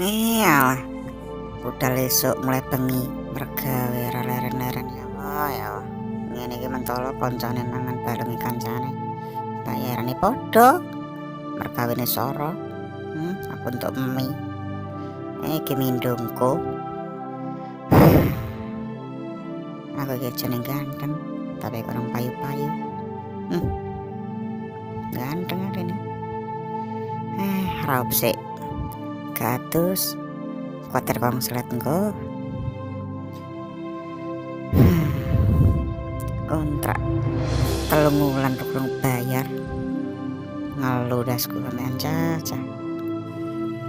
Iyalah, budal esuk mulai bengi mergawe ra leren-leren ya Allah ya Allah. Ngene iki mentolo koncone mangan bareng kancane. Bayarane padha, mergawene soro. Aku untuk mie. Iki mindungku. Aku iki jeneng ganteng, tapi kurang payu-payu. Ganteng arene. Raup sik. Gatus kuatir kong selet engko. Kontrak 3 wulan kurang bayar. Ngeluh dasku sampean caca.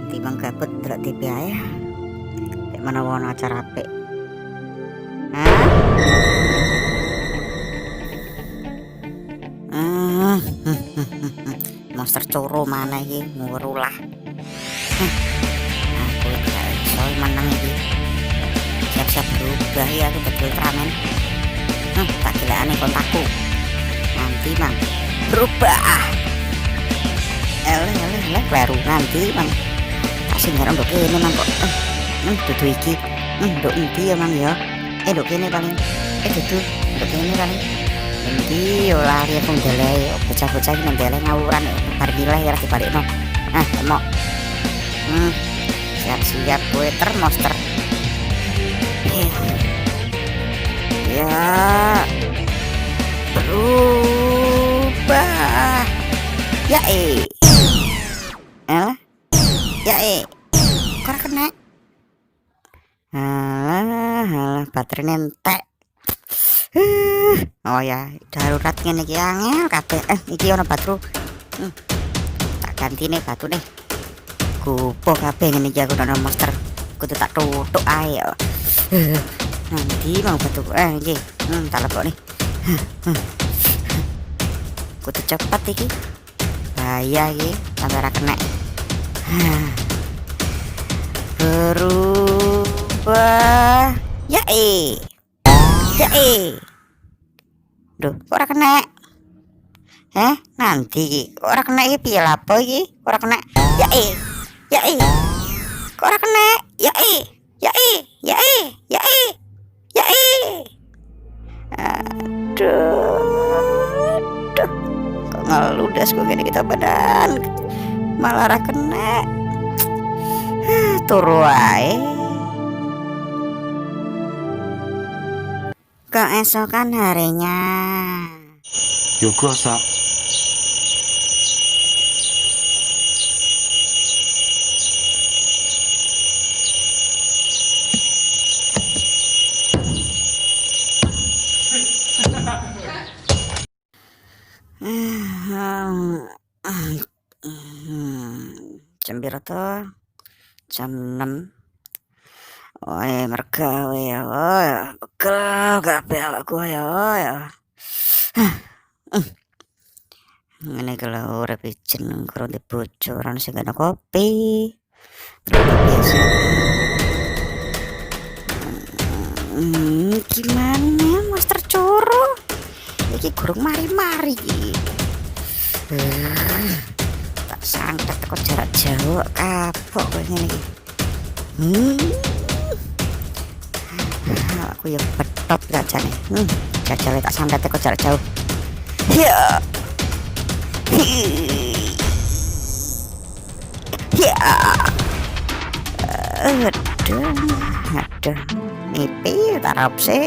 Timbang gabut delok TV ae. Nek menawa ana acara apik. Monster coro mana iki ngurulah. Aku gak iso meneng iki. Siap-siap berubah ya aku betul Ultraman. Tak gilane kontakku. Nanti mang berubah. Eleh kleru nanti mang. Tak singgar nduk kene mang kok. Dudu iki. Nduk endi ya mang ya. Nduk kene paling. Dudu nduk kene paling. Endi yo lari aku ndeleh bocah-bocah iki ndeleh ngawuran bar nilai ora dibalikno. Emok. Siap-siap kowe termonster. Ya. Berubah. Ya kok kena. Halah baterai entek. Oh ya, darurat ngene iki angel kabeh. Iki ana batu. Tak ganti nih batu nih. Kupo kabeh ngene iki aku ana monster. Kudu tak tutuk ae. Nanti mau batu iki. Tak lebok nih. Kudu cepet iki. Bahaya iki, sampai ra kena. Berubah. Ya Duh, ora kena. Nanti ora kena iki piye lapo iki? Ora kena. Ya kok ora kena? Aduh. Kok ngeludas kok gini kita badan. Malah ora kena. Turu ae. Keesokan harinya. Yokosa. Jam piro to? Jam 6. Mergawe ya, bekel kabeh awakku ya. Ngene iki lho urip jeneng karo ndek bojo ora sing ana kopi. Biasa. Gimana monster coro? Iki gurung mari-mari iki. Tak santet teko jarak jauh kapok kowe ngene iki. Aku ya betot jajane. Jajale tak santet teko jarak jauh. Ya. Aduh, mimpi tarap sih.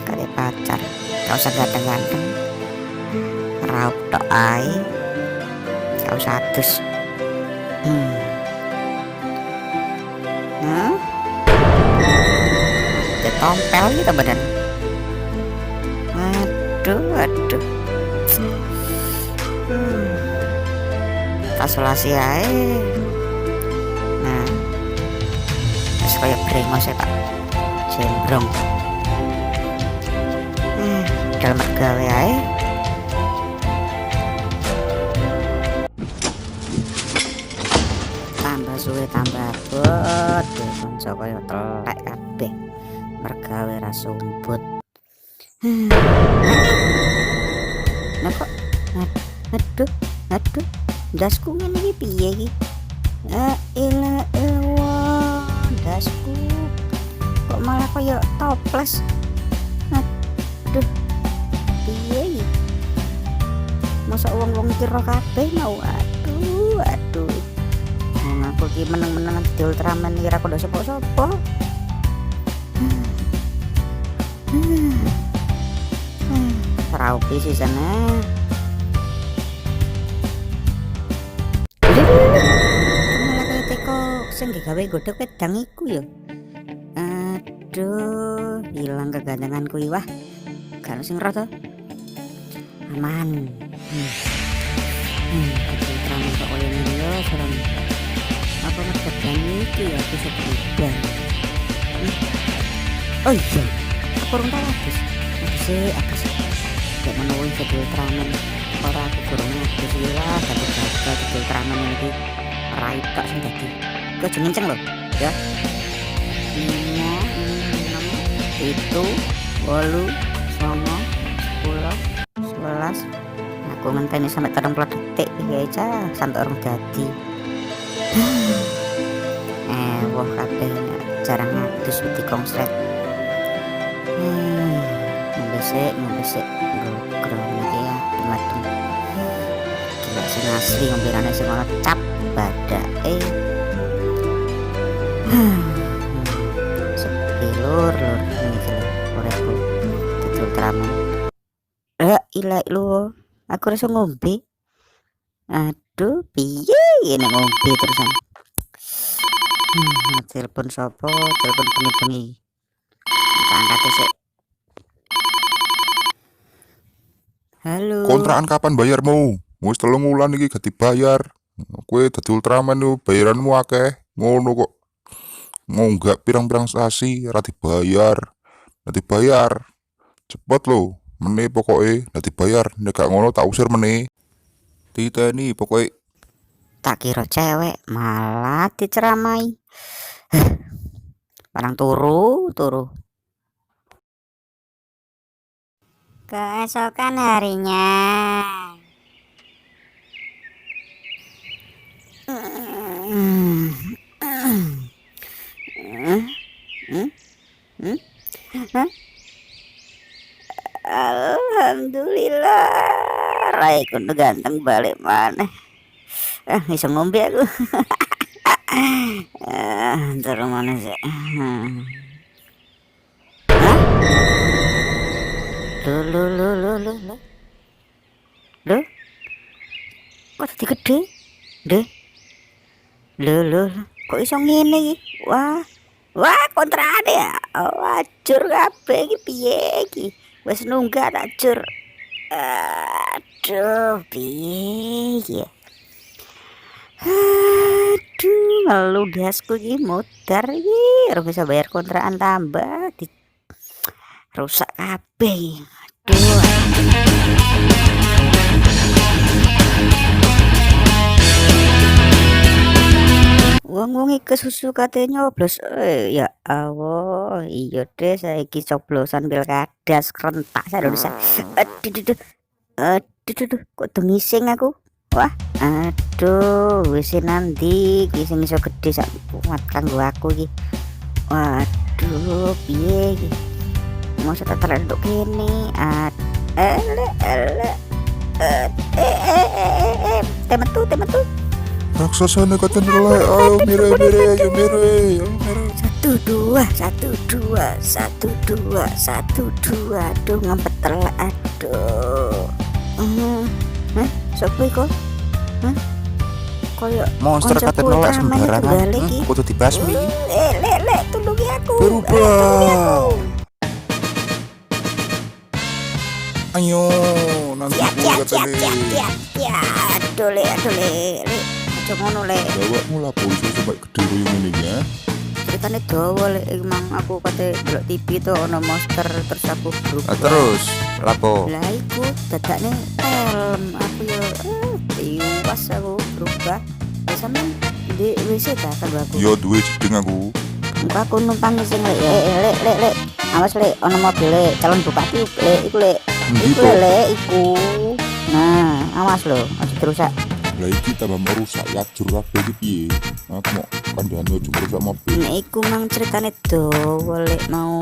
Kali pacar, kau usah ganteng-ganteng. Raup tok ae. Kau satus. Tompel gitu badan. Aduh. Kasolasi ae. Nah. Terus kayak brengos ya, Pak. Jembrong. Dalam mergawe ae. Tambah suwe tambah bot. Kanca kaya telek kabeh. Mergawe ra sumput. Nah kok aduh dasku ngene iki piye iki? Ilah ilwah dasku kok malah kayak toples. Aduh piye iki masa wong-wong kira kabeh mau. Aduh aku ki meneng-meneng di Ultraman kira aku ndak sapa-sapa. Raupi sih sana. Malah kayak teko sing gawe godhog wedang iku ya. Aduh, hilang kegantenganku iki wah. Gak sing rada. Aman. Ultraman kok koyo ngene yo serem. Apa ngedang iki ya bisa berubah. Oh iya, aku urung tahu habis. Apa sih? Kayak menawa jadi Ultraman. Ora aku kurang habis lah, tapi jaga jadi Ultraman iki. Rai tok sing dadi. Kok aja ngenceng lho, ya. 5, 6, 7, 8, 9, 10, 11. Aku ngenteni sampai 30 detik iki aja sampai orang dadi. Wah kabeh jarang ngadus di konslet. Ngombe grong iki ya dimadem. Gila sing asli ngombirane sing ora cap badake. Sepilur iki lho uripku dadi Ultraman. Ilah lu aku rasa ngombe. Aduh piye ini ngombe terusan. Telepon sopo, telepon bengi-bengi. Kita angkat sih. Halo. Kontrakan kapan bayarmu? Wis 3 wulan iki gak dibayar. Kowe dadi Ultraman yo bayaranmu akeh. Ngono kok. Ngonggak pirang-pirang stasi ora dibayar. Nek dibayar. Cepet lho. Meneh pokoke nek dibayar, nek gak ngono tak usir meneh. Diteni pokoke. Tak kira cewek malah diceramai. Barang turu. Keesokan harinya. Alhamdulillah raiku udah ganteng balik mana. Bisa ngombe aku. Ntar mana sih? Loh, kok tadi gede? Loh, kok iso ngene iki? Wah, kontrane ya. Wajur kabeh iki piye iki? Wis nunggak tak jur. Aduh, piye iki? Aduh, ngelu dasku iki modar iki, ora bisa bayar kontrakan tambah di rusak kabeh. Aduh. Wong-wong iki susu katanya nyoblos. Ya Allah, iya deh saiki coblosan pilkada serentak se-Indonesia. Aduh, kok dengising aku. Wah, aduh, wis nanti iki sing iso gedhe sak kuat kanggo aku iki. Waduh, piye iki? Mosok tak terenduk kene. Temetu. Raksasane katen relay. Ayo mire. 1 2. Aduh ngempet telek. Aduh. Sopo iku? Koyo Monster katen relay sembarangan. Kudu dibasmi. Lek tulungi aku. Berubah. Ayo nanti Ya. Aduh le. Aja ngono le. Bawakmu lapo iso sampai gede koyo ngene iki ya. Ceritane dawa le emang aku kate delok TV to ono monster terus aku berubah. Terus lapo? Lah iku dadakne film aku yo tiwas aku berubah. Sampeyan di WC ta kalau aku. Yo duwe jeding aku. Aku numpang sing lek. Awas lek ono mobil calon bupati lek iku lek. Iku. Nah, awas lho, aja dirusak. Lah iki tambah merusak lajur kabeh iki piye? Aku mau kandhane aja merusak mobil. Nek iku mang ceritane lek mau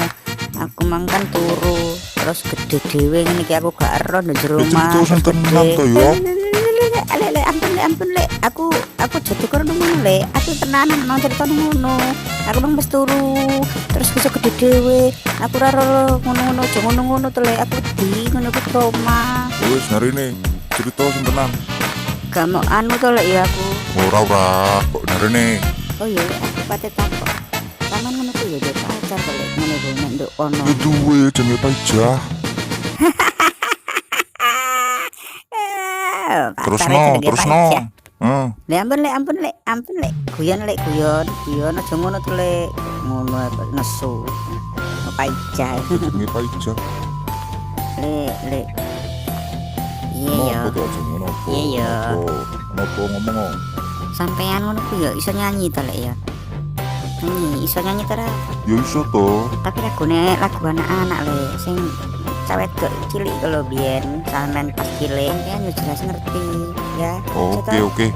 aku mang kan turu terus gede dhewe ngene iki aku gak ero ndek jero Ya omah. cerita sing tenan to ya. Le ampun le aku jadi kurang ngono le aku tenanan mau cerita ngono aku nang wis turu terus bisa gede dhewe aku ora ero ngono-ngono aja ngono-ngono to le aku di ngono ku Roma Wis narine cerita sing tenan. gak mau anu to le ya aku Ora kok narine. oh iya Le, aku pate takok sampean ngono ku ya dia pacar to le ngono ku nek nduk ono Ya duwe jenenge pajah. Terus no. Le ampun le guyon aja ngono to le ngono ae nesu apa ija Jenenge pajah. le iya ya Apa to aja ngono apa? Iya, ya. Apa ngomong? sampean ngono ku ya iso nyanyi to le ya nyanyi iso nyanyi to ra Ya iso to. tapi lagune lagu anak-anak le sing cawet kok cilik kalau biyen sampean pas cilik kan yo jelas ngerti ya Oke.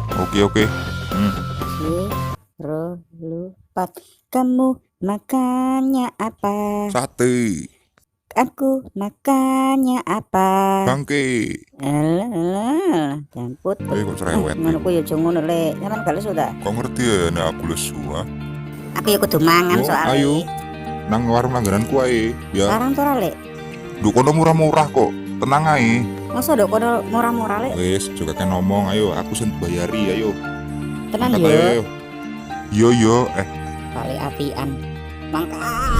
lupa kamu makannya apa Sate, aku makannya apa bangke. alah jamput Kok cerewet. ngono ku yo aja ngono le sampean gak lesu ta Kok ngerti ya nek aku lesu ah. aku yo kudu mangan Oh, soalnya ayo. Nang warung langgananku ae. Ya, larang to ra le nduk kono murah-murah kok. Tenang ae. masa nduk kono murah-murah le Wis, juga kan ngomong ayo, aku sing bayari ayo. tenan Angkat yo ayo. Yo. kali apian mangkat